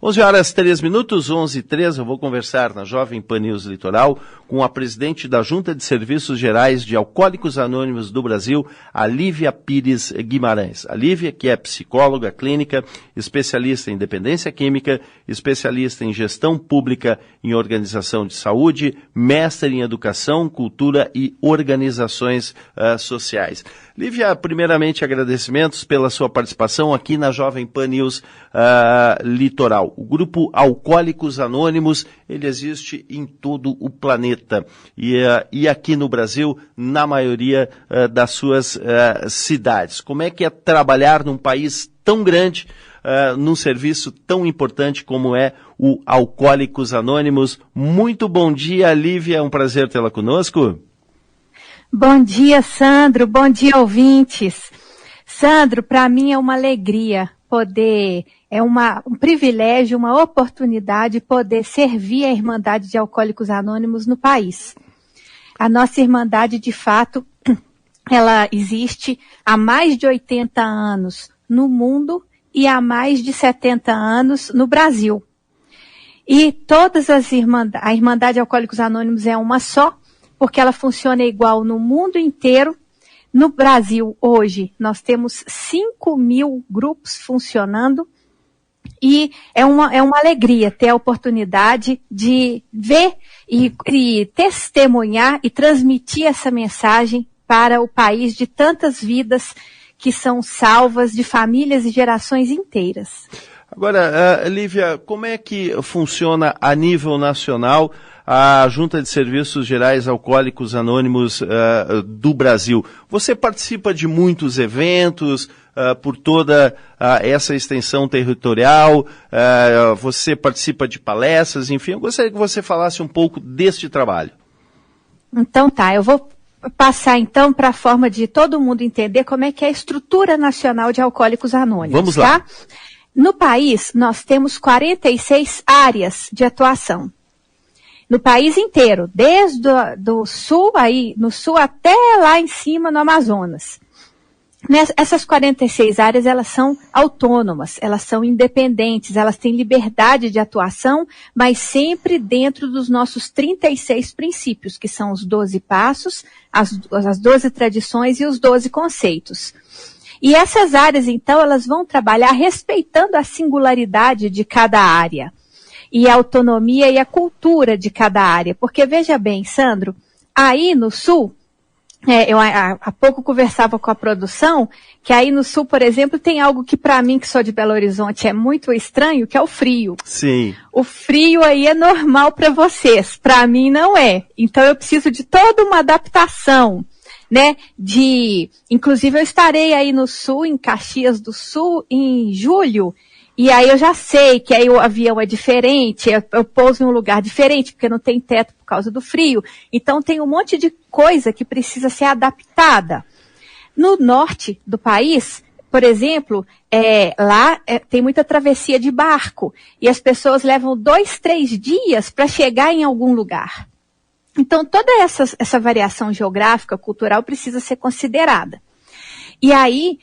11 horas 3 minutos, 11h03, eu vou conversar na Jovem Pan News Litoral com a presidente da Junta de Serviços Gerais de Alcoólicos Anônimos do Brasil, a Lívia Pires Guimarães. A Lívia, que é psicóloga clínica, especialista em dependência química, especialista em gestão pública em organização de saúde, mestre em educação, cultura e organizações sociais. Lívia, primeiramente agradecimentos pela sua participação aqui na Jovem Pan News Litoral. O grupo Alcoólicos Anônimos, ele existe em todo o planeta e aqui no Brasil, na maioria das suas cidades. Como é que é trabalhar num país tão grande, num serviço tão importante como é o Alcoólicos Anônimos? Muito bom dia, Lívia, é um prazer tê-la conosco. Bom dia, Sandro, bom dia, ouvintes. Sandro, para mim é uma alegria poder, um privilégio, uma oportunidade poder servir a Irmandade de Alcoólicos Anônimos no país. A nossa Irmandade, de fato, ela existe há mais de 80 anos no mundo e há mais de 70 anos no Brasil. E todas as a Irmandade de Alcoólicos Anônimos é uma só, porque ela funciona igual no mundo inteiro. No Brasil, hoje, nós temos 5.000 grupos funcionando e é uma alegria ter a oportunidade de ver e testemunhar e transmitir essa mensagem para o país de tantas vidas que são salvas, de famílias e gerações inteiras. Agora, Lívia, como é que funciona a nível nacional a Junta de Serviços Gerais Alcoólicos Anônimos do Brasil? Você participa de muitos eventos por toda essa extensão territorial, você participa de palestras, enfim, eu gostaria que você falasse um pouco deste trabalho. Então tá, eu vou passar então para a forma de todo mundo entender como é que é a estrutura nacional de Alcoólicos Anônimos. Vamos lá. Tá? No país, nós temos 46 áreas de atuação. No país inteiro, desde do sul, aí, no sul até lá em cima no Amazonas. Essas 46 áreas, elas são autônomas, elas são independentes, elas têm liberdade de atuação, mas sempre dentro dos nossos 36 princípios, que são os 12 passos, as 12 tradições e os 12 conceitos. E essas áreas, então, elas vão trabalhar respeitando a singularidade de cada área e a autonomia e a cultura de cada área. Porque, veja bem, Sandro, aí no Sul, eu há pouco conversava com a produção, que aí no Sul, por exemplo, tem algo que para mim, que sou de Belo Horizonte, é muito estranho, que é o frio. Sim. O frio aí é normal para vocês, para mim não é. Então eu preciso de toda uma adaptação, né? Inclusive eu estarei aí no Sul, em Caxias do Sul, em julho. E aí eu já sei que aí o avião é diferente, eu pouso em um lugar diferente, porque não tem teto por causa do frio. Então tem um monte de coisa que precisa ser adaptada. No norte do país, por exemplo, lá tem muita travessia de barco. E as pessoas levam 2, 3 dias para chegar em algum lugar. Então toda essa variação geográfica, cultural, precisa ser considerada. E aí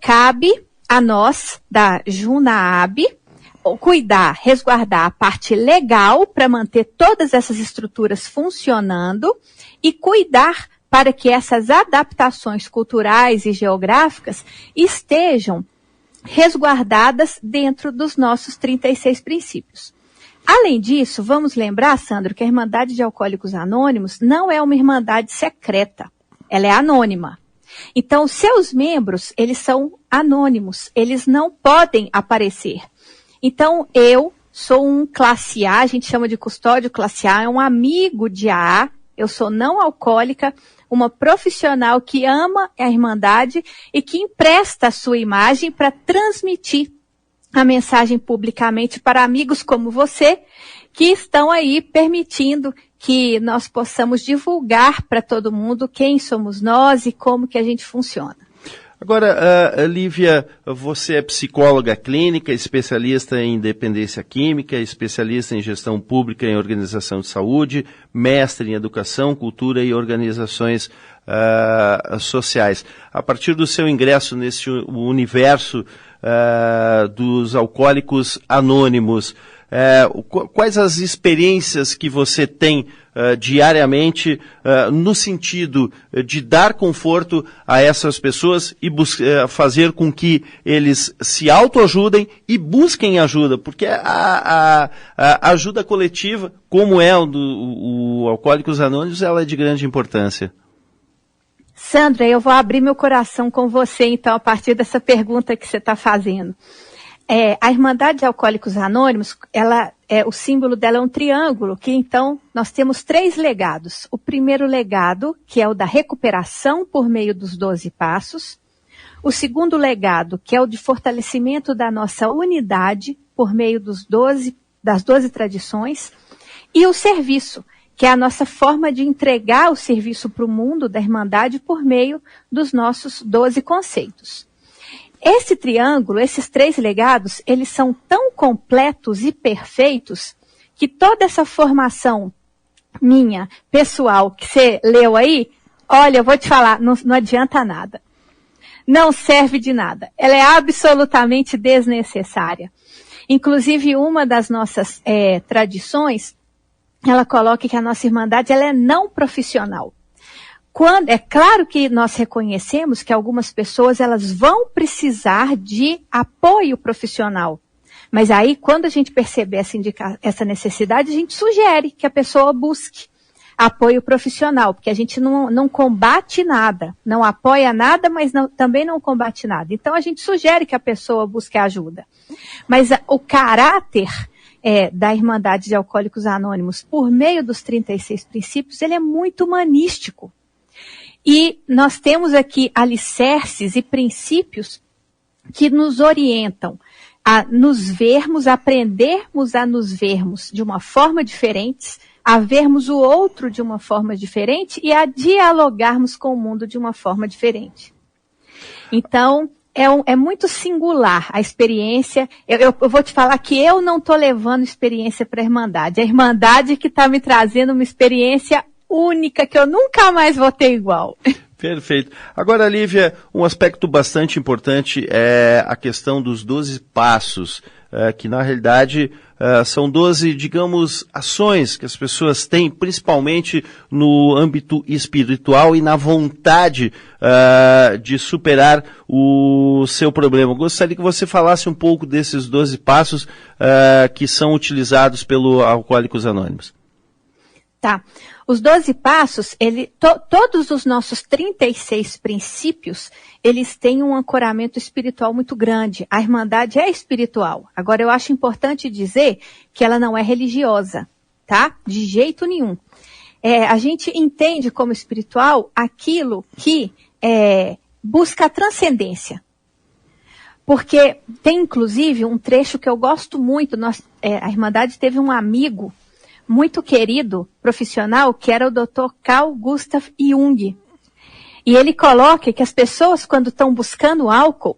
cabe a nós, da Junaab, cuidar, resguardar a parte legal para manter todas essas estruturas funcionando e cuidar para que essas adaptações culturais e geográficas estejam resguardadas dentro dos nossos 36 princípios. Além disso, vamos lembrar, Sandro, que a Irmandade de Alcoólicos Anônimos não é uma irmandade secreta, ela é anônima. Então, seus membros, eles são anônimos, eles não podem aparecer. Então, eu sou um classe A, a gente chama de custódio classe A, é um amigo de AA, eu sou não alcoólica, uma profissional que ama a Irmandade e que empresta a sua imagem para transmitir a mensagem publicamente para amigos como você, que estão aí permitindo que nós possamos divulgar para todo mundo quem somos nós e como que a gente funciona. Agora, Lívia, você é psicóloga clínica, especialista em dependência química, especialista em gestão pública em organização de saúde, mestre em educação, cultura e organizações sociais. A partir do seu ingresso nesse universo dos alcoólicos anônimos, quais as experiências que você tem diariamente no sentido de dar conforto a essas pessoas e fazer com que eles se autoajudem e busquem ajuda, porque a ajuda coletiva, como é o Alcoólicos Anônimos, ela é de grande importância. Sandra, eu vou abrir meu coração com você, então, a partir dessa pergunta que você está fazendo. A Irmandade de Alcoólicos Anônimos, o símbolo dela é um triângulo, que então nós temos 3 legados. O primeiro legado, que é o da recuperação por meio dos 12 passos. O segundo legado, que é o de fortalecimento da nossa unidade por meio das 12 tradições. E o serviço, que é a nossa forma de entregar o serviço para o mundo da Irmandade por meio dos nossos 12 conceitos. Esse triângulo, esses 3 legados, eles são tão completos e perfeitos que toda essa formação minha, pessoal, que você leu aí, olha, eu vou te falar, não adianta nada. Não serve de nada. Ela é absolutamente desnecessária. Inclusive, uma das nossas tradições, ela coloca que a nossa Irmandade ela é não profissional. É claro que nós reconhecemos que algumas pessoas elas vão precisar de apoio profissional. Mas aí, quando a gente perceber essa necessidade, a gente sugere que a pessoa busque apoio profissional, porque a gente não combate nada, não apoia nada, mas também não combate nada. Então, a gente sugere que a pessoa busque ajuda. Mas o caráter da Irmandade de Alcoólicos Anônimos, por meio dos 36 princípios, ele é muito humanístico. E nós temos aqui alicerces e princípios que nos orientam a nos vermos, aprendermos a nos vermos de uma forma diferente, a vermos o outro de uma forma diferente e a dialogarmos com o mundo de uma forma diferente. Então, é muito singular a experiência. Eu vou te falar que eu não estou levando experiência para a Irmandade. A Irmandade que está me trazendo uma experiência única, que eu nunca mais vou ter igual. Perfeito. Agora, Lívia, um aspecto bastante importante é a questão dos 12 passos, que na realidade são 12, digamos, ações que as pessoas têm, principalmente no âmbito espiritual e na vontade de superar o seu problema. Eu gostaria que você falasse um pouco desses 12 passos que são utilizados pelo Alcoólicos Anônimos. Tá. Os 12 passos, todos os nossos 36 princípios, eles têm um ancoramento espiritual muito grande. A Irmandade é espiritual. Agora, eu acho importante dizer que ela não é religiosa, tá? De jeito nenhum. A gente entende como espiritual aquilo que busca a transcendência. Porque tem, inclusive, um trecho que eu gosto muito. A Irmandade teve um amigo muito querido, profissional, que era o Dr. Carl Gustav Jung. E ele coloca que as pessoas, quando estão buscando álcool,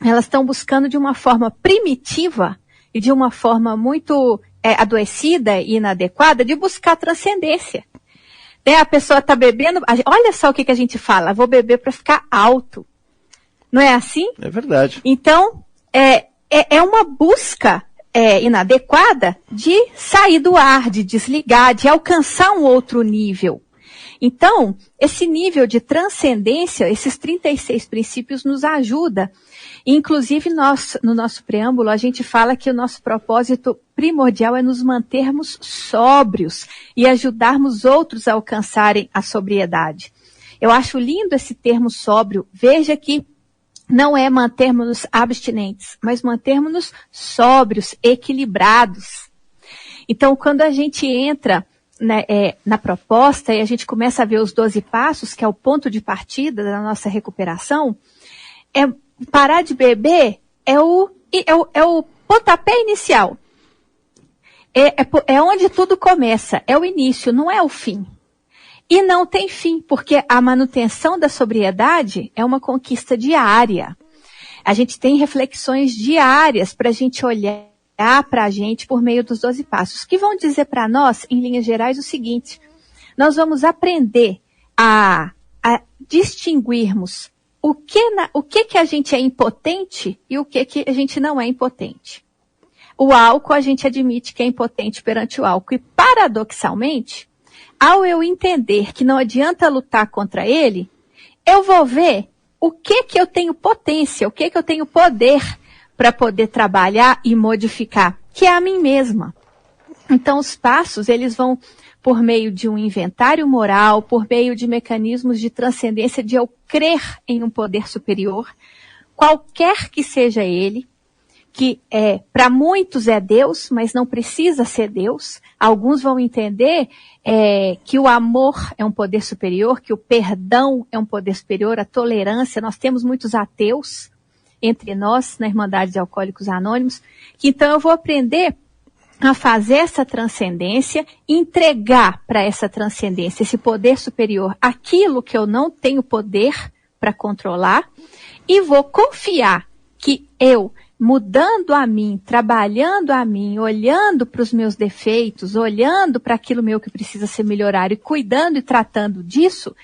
elas estão buscando de uma forma primitiva e de uma forma muito adoecida e inadequada de buscar transcendência. A pessoa está bebendo, olha só o que a gente fala, vou beber para ficar alto. Não é assim? É verdade. Então, é uma busca inadequada de sair do ar, de desligar, de alcançar um outro nível. Então, esse nível de transcendência, esses 36 princípios nos ajuda. Inclusive, no nosso preâmbulo, a gente fala que o nosso propósito primordial é nos mantermos sóbrios e ajudarmos outros a alcançarem a sobriedade. Eu acho lindo esse termo sóbrio. Veja que não é mantermos-nos abstinentes, mas mantermos-nos sóbrios, equilibrados. Então, quando a gente entra na proposta e a gente começa a ver os 12 passos, que é o ponto de partida da nossa recuperação, parar de beber é o pontapé inicial. É onde tudo começa, é o início, não é o fim. E não tem fim, porque a manutenção da sobriedade é uma conquista diária. A gente tem reflexões diárias para a gente olhar para a gente por meio dos 12 passos, que vão dizer para nós, em linhas gerais, o seguinte: nós vamos aprender a a distinguirmos o que a gente é impotente e o que a gente não é impotente. O álcool, a gente admite que é impotente perante o álcool. E, paradoxalmente, ao eu entender que não adianta lutar contra ele, eu vou ver o que eu tenho potência, o que eu tenho poder para poder trabalhar e modificar, que é a mim mesma. Então, os passos, eles vão por meio de um inventário moral, por meio de mecanismos de transcendência, de eu crer em um poder superior, qualquer que seja ele, que para muitos é Deus, mas não precisa ser Deus. Alguns vão entender que o amor é um poder superior, que o perdão é um poder superior, a tolerância. Nós temos muitos ateus entre nós, na Irmandade de Alcoólicos Anônimos, que então eu vou aprender a fazer essa transcendência, entregar para essa transcendência, esse poder superior, aquilo que eu não tenho poder para controlar, e vou confiar que eu, mudando a mim, trabalhando a mim, olhando para os meus defeitos, olhando para aquilo meu que precisa ser melhorado e cuidando e tratando disso,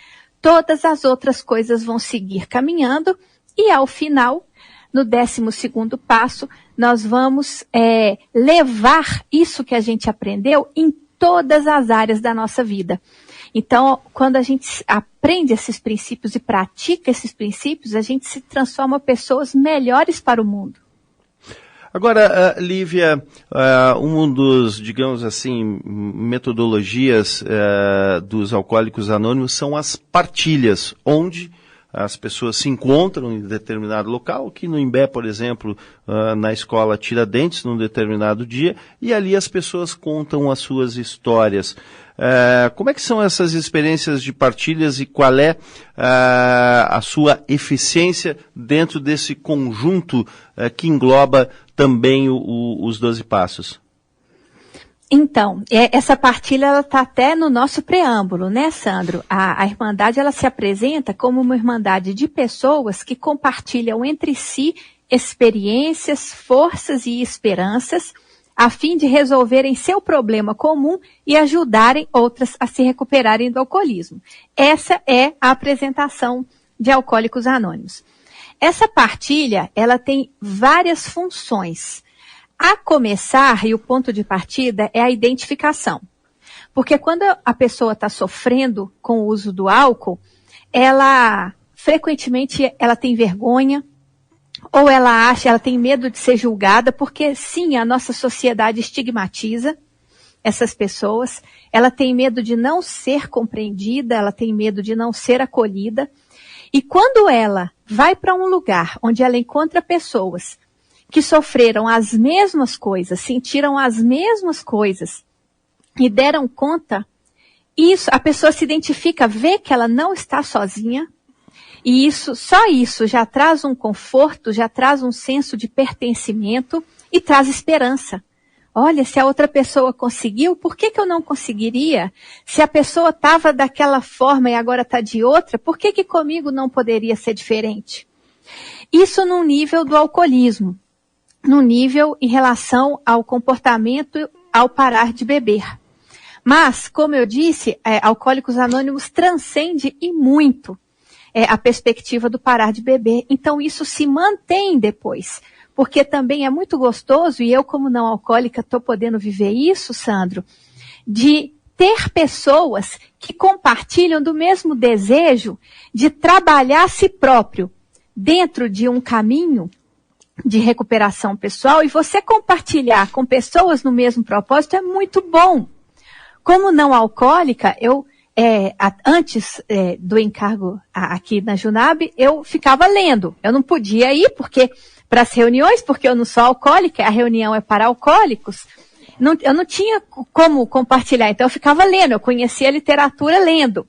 todas as outras coisas vão seguir caminhando e ao final, no 12º passo, nós vamos levar isso que a gente aprendeu em todas as áreas da nossa vida. Então, quando a gente aprende esses princípios e pratica esses princípios, a gente se transforma em pessoas melhores para o mundo. Agora, Lívia, um dos, digamos assim, metodologias dos Alcoólicos Anônimos são as partilhas, onde as pessoas se encontram em determinado local, aqui no Imbé, por exemplo, na escola Tiradentes, num determinado dia, e ali as pessoas contam as suas histórias. Como é que são essas experiências de partilhas e qual é a sua eficiência dentro desse conjunto que engloba também os 12 passos? Então, essa partilha ela está até no nosso preâmbulo, né, Sandro? A Irmandade ela se apresenta como uma irmandade de pessoas que compartilham entre si experiências, forças e esperanças, a fim de resolverem seu problema comum e ajudarem outras a se recuperarem do alcoolismo. Essa é a apresentação de Alcoólicos Anônimos. Essa partilha, ela tem várias funções. A começar, e o ponto de partida, é a identificação. Porque quando a pessoa está sofrendo com o uso do álcool, frequentemente, ela tem vergonha, ou ela tem medo de ser julgada, porque sim, a nossa sociedade estigmatiza essas pessoas, ela tem medo de não ser compreendida, ela tem medo de não ser acolhida, e quando ela vai para um lugar onde ela encontra pessoas que sofreram as mesmas coisas, sentiram as mesmas coisas e deram conta, a pessoa se identifica, vê que ela não está sozinha, e só isso já traz um conforto, já traz um senso de pertencimento e traz esperança. Olha, se a outra pessoa conseguiu, por que eu não conseguiria? Se a pessoa estava daquela forma e agora está de outra, por que comigo não poderia ser diferente? Isso no nível do alcoolismo. No nível em relação ao comportamento ao parar de beber. Mas, como eu disse, Alcoólicos Anônimos transcende e muito a perspectiva do parar de beber. Então, isso se mantém depois. Porque também é muito gostoso, e eu, como não alcoólica, estou podendo viver isso, Sandro, de ter pessoas que compartilham do mesmo desejo de trabalhar a si próprio dentro de um caminho de recuperação pessoal, e você compartilhar com pessoas no mesmo propósito é muito bom. Como não alcoólica, eu, antes do encargo aqui na Junab, eu ficava lendo. Eu não podia ir para as reuniões, porque eu não sou alcoólica, a reunião é para alcoólicos. Eu não tinha como compartilhar, então eu ficava lendo, eu conhecia a literatura lendo.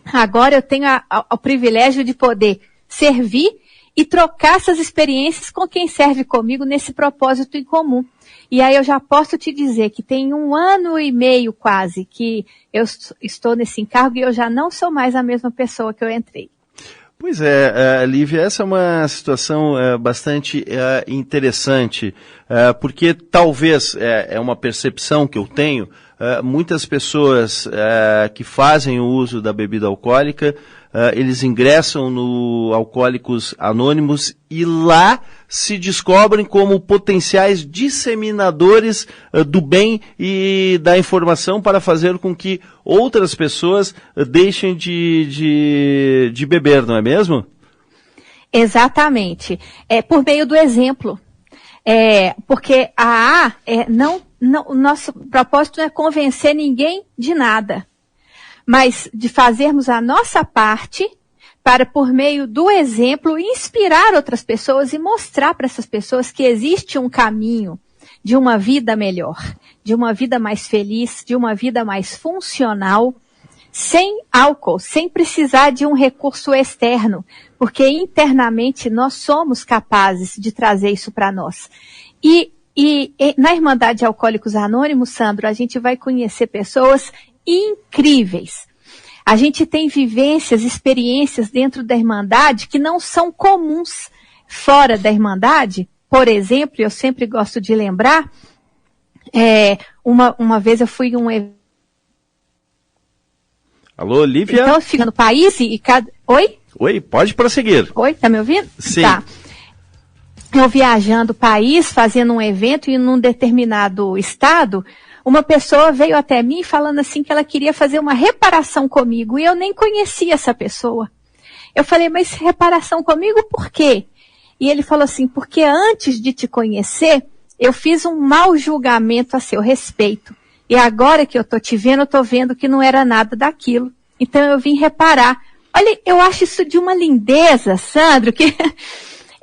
Agora eu tenho o privilégio de poder servir e trocar essas experiências com quem serve comigo nesse propósito em comum. E aí eu já posso te dizer que tem 1 ano e meio quase que eu estou nesse encargo e eu já não sou mais a mesma pessoa que eu entrei. Pois é, Lívia, essa é uma situação bastante interessante, porque talvez é uma percepção que eu tenho, muitas pessoas que fazem o uso da bebida alcoólica eles ingressam no Alcoólicos Anônimos e lá se descobrem como potenciais disseminadores do bem e da informação para fazer com que outras pessoas deixem de beber, não é mesmo? Exatamente. Por meio do exemplo. Porque o nosso propósito não é convencer ninguém de nada, mas de fazermos a nossa parte para, por meio do exemplo, inspirar outras pessoas e mostrar para essas pessoas que existe um caminho de uma vida melhor, de uma vida mais feliz, de uma vida mais funcional, sem álcool, sem precisar de um recurso externo, porque internamente nós somos capazes de trazer isso para nós. E na Irmandade de Alcoólicos Anônimos, Sandro, a gente vai conhecer pessoas incríveis. A gente tem vivências, experiências dentro da Irmandade que não são comuns fora da Irmandade. Por exemplo, eu sempre gosto de lembrar, uma vez eu fui em um evento. Alô, Lívia? Então, fica no país e cada... Oi? Oi, pode prosseguir. Oi, tá me ouvindo? Sim. Tá. Eu viajando o país, fazendo um evento e num determinado estado, uma pessoa veio até mim falando assim que ela queria fazer uma reparação comigo e eu nem conhecia essa pessoa. Eu falei, mas reparação comigo por quê? E ele falou assim, porque antes de te conhecer, eu fiz um mau julgamento a seu respeito. E agora que eu tô te vendo, eu tô vendo que não era nada daquilo. Então eu vim reparar. Olha, eu acho isso de uma lindeza, Sandro, que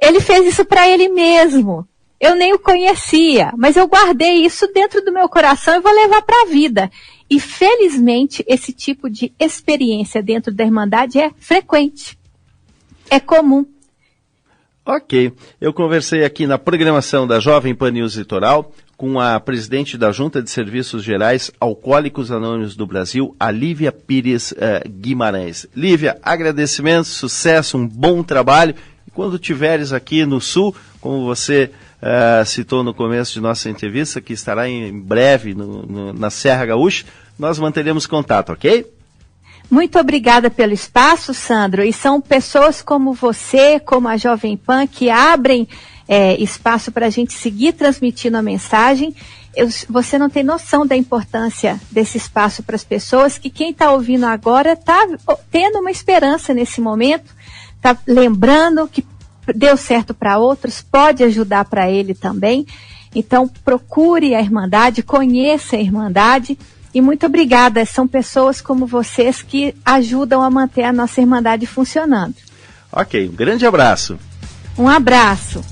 ele fez isso para ele mesmo. Eu nem o conhecia, mas eu guardei isso dentro do meu coração e vou levar para a vida. E felizmente esse tipo de experiência dentro da Irmandade é frequente, é comum. Ok, eu conversei aqui na programação da Jovem Pan News Litoral com a presidente da Junta de Serviços Gerais Alcoólicos Anônimos do Brasil, a Lívia Pires Guimarães. Lívia, agradecimentos, sucesso, um bom trabalho. E quando tiveres aqui no Sul, como você citou no começo de nossa entrevista, que estará em breve na Serra Gaúcha, nós manteremos contato, ok? Muito obrigada pelo espaço, Sandro. E são pessoas como você, como a Jovem Pan, que abrem espaço para a gente seguir transmitindo a mensagem. Você não tem noção da importância desse espaço para as pessoas, que quem está ouvindo agora está tendo uma esperança nesse momento, está lembrando que deu certo para outros, pode ajudar para ele também. Então, procure a Irmandade, conheça a Irmandade. E muito obrigada, são pessoas como vocês que ajudam a manter a nossa Irmandade funcionando. Ok, um grande abraço. Um abraço.